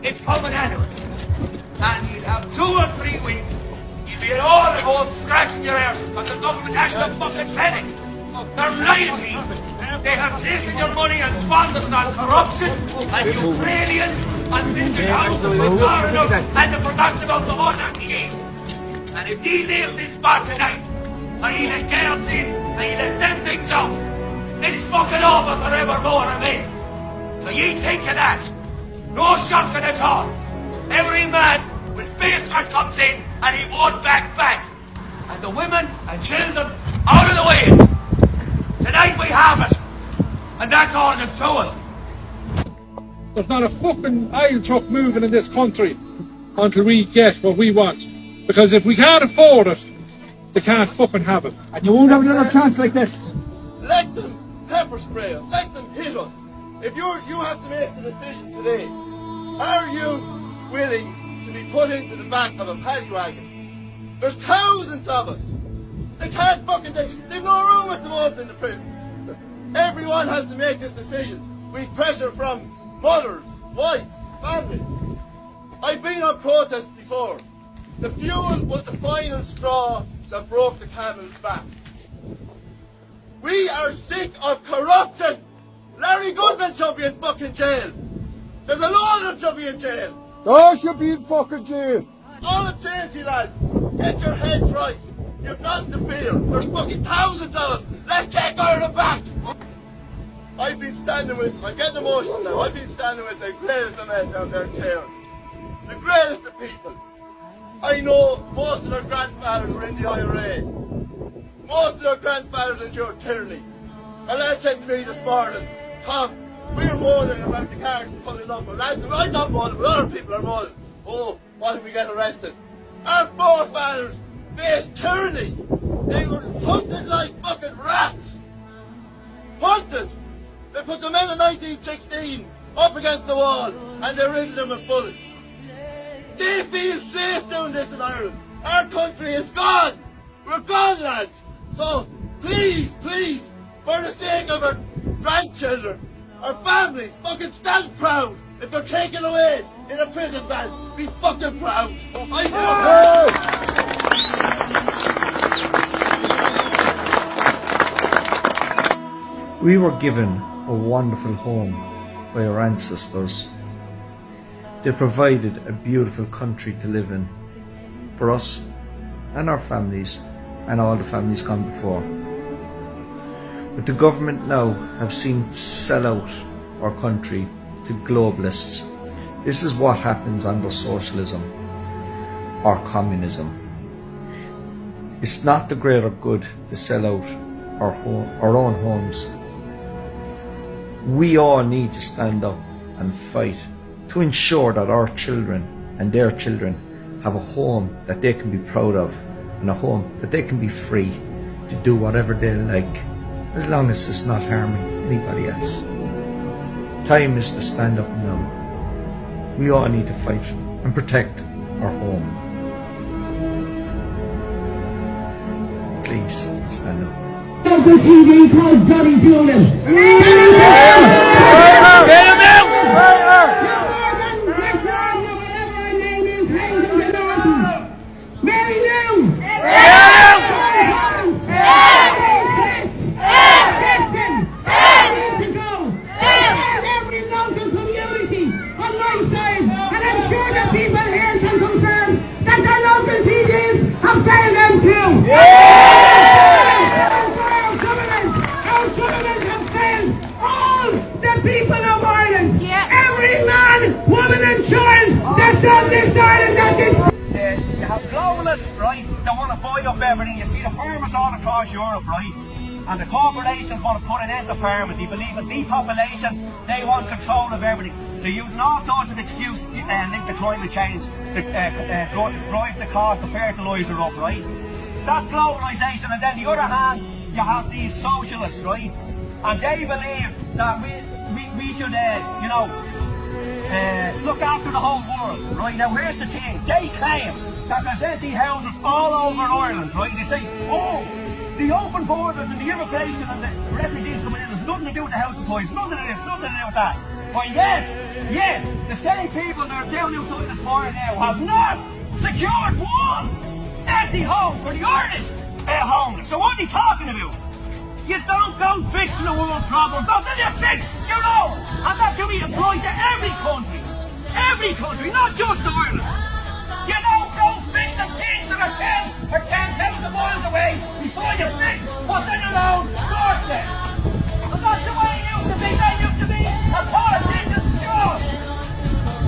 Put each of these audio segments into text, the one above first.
It's coming at us. And you'll have 2 or 3 weeks. You'll be all at home scratching your arses because the government has no fucking panic. They're lying to you. They have taken your money and squandered it on corruption and Ukrainians and building houses with Garden and they've forgotten about the 198. And if you leave this spot tonight, and you let girls in, and you let them things out, it's fucking over forevermore, I mean. So you think of that. No shocking at all. Every man will face what comes in, and he won't back. And the women and children out of the ways. Tonight we have it. And that's all there's to it. There's not a fucking aisle truck moving in this country until we get what we want. Because if we can't afford it, they can't fucking have it. And you won't have another chance like this. Let them pepper spray us. Let them hit us. If you have to make the decision today. Are you willing to be put into the back of a paddy wagon? There's thousands of us. They can't fucking... They've no room at the moment in the prisons. Everyone has to make this decision. We've pressure from mothers, wives, families. I've been on protests before. The fuel was the final straw that broke the camel's back. We are sick of corruption. Larry Goodman should be in fucking jail. There's a lot of them should be in jail. They should be in fucking jail. All I'm saying to you lads, get your heads right. You've nothing to fear. There's fucking thousands of us. Let's take Ireland back. I've been standing with, I'm getting emotional now, I've been standing with the greatest of men down there in Clare. The greatest of people. I know most of their grandfathers were in the IRA. Most of their grandfathers endured tyranny. And they said to me this morning, Tom, we're moaning about the cars pulling up. I'm not moaning, but other people are moaning. Oh, what if we get arrested? Our forefathers faced tyranny. They were hunted like fucking rats. Hunted. They put the men in 1916 up against the wall and they riddled them with bullets. They feel safe doing this in Ireland. Our country is gone. We're gone, lads. So please, please, for the sake of our grandchildren, our families, fucking stand proud. If they're taken away in a prison van, be fucking proud. We were given a wonderful home by our ancestors. They provided a beautiful country to live in for us and our families and all the families gone before. But the government now have seemed to sell out our country to globalists. This is what happens under socialism or communism. It's not the greater good to sell out our own homes. We all need to stand up and fight to ensure that our children and their children have a home that they can be proud of and a home that they can be free to do whatever they like, as long as it's not harming anybody else. Time is to stand up now. We all need to fight and protect our home. Please stand up. Local TV called Johnny Julian. Get him out! People of Ireland, every man, woman and child that's on this island that this... You have globalists, right, that want to buy up everything. You see the farmers all across Europe, right, and the corporations want to put an end to farming. They believe in depopulation. They want control of everything. They're using all sorts of excuses linked to climate change to drive the cost of fertiliser up, right. That's globalisation. And then the other hand, you have these socialists, right, and they believe that we should, look after the whole world, right? Now here's the thing, they claim that there's empty houses all over Ireland, right? They say, oh, the open borders and the immigration and the refugees coming in has nothing to do with the housing price, nothing to do with this, nothing to do with that. But yet, the same people that are down outside this fire now have not secured one empty home for the Irish homeless. So what are you talking about? You don't go fixing the world problem, don't you fix your own. And that should be applied to every country, not just Ireland. You don't go fixing things that are 10 or 10,000 miles away before you fix what's on your own doorstep. And that's the way it used to be. That used to be a politician's job.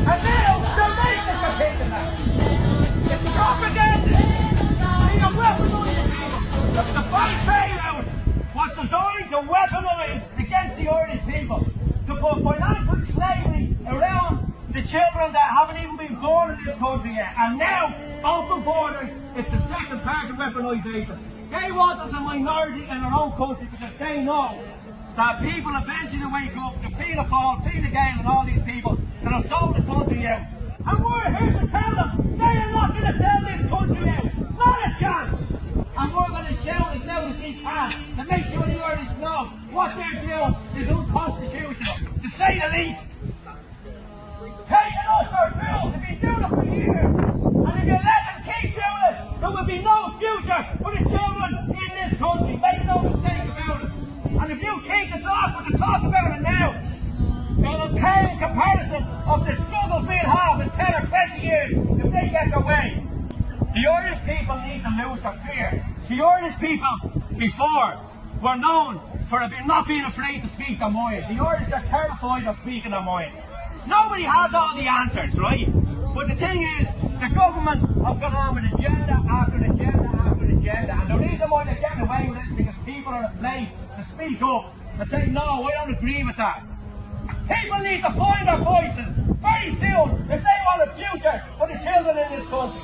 And now they're racist for taking that. It's propaganda. They are weaponising people. The fight bailout was designed to weaponise against the Irish people, to put financial slavery around the children that haven't even been born in this country yet. And now, open borders is the second part of weaponisation. They want us a minority in our own country because they know that people eventually wake up to Fianna Fáil, Fine Gael and all these people that have sold the country out. And we're here to tell them they are not going to sell this country out. Not a chance. And we're going to shout as loud as we can to make sure the Irish know what they're doing is unconstitutional, to say the least. Taking us our fools to be doing it for years. And if you let them keep doing it, there will be no future for the children in this country. Make no mistake about it. And if you think it's awkward to talk about it now, it'll pale in comparison of the struggles we'll have in 10 or 20 years if they get their way. The Irish people need to lose their fear. The Irish people before were known for not being afraid to speak their mind. The Irish are terrified of speaking their mind. Nobody has all the answers, right? But the thing is, the government has gone on with agenda after agenda after agenda, and the reason why they're getting away with it is because people are afraid to speak up and say, no, I don't agree with that. People need to find their voices very soon if they want a future for the children in this country.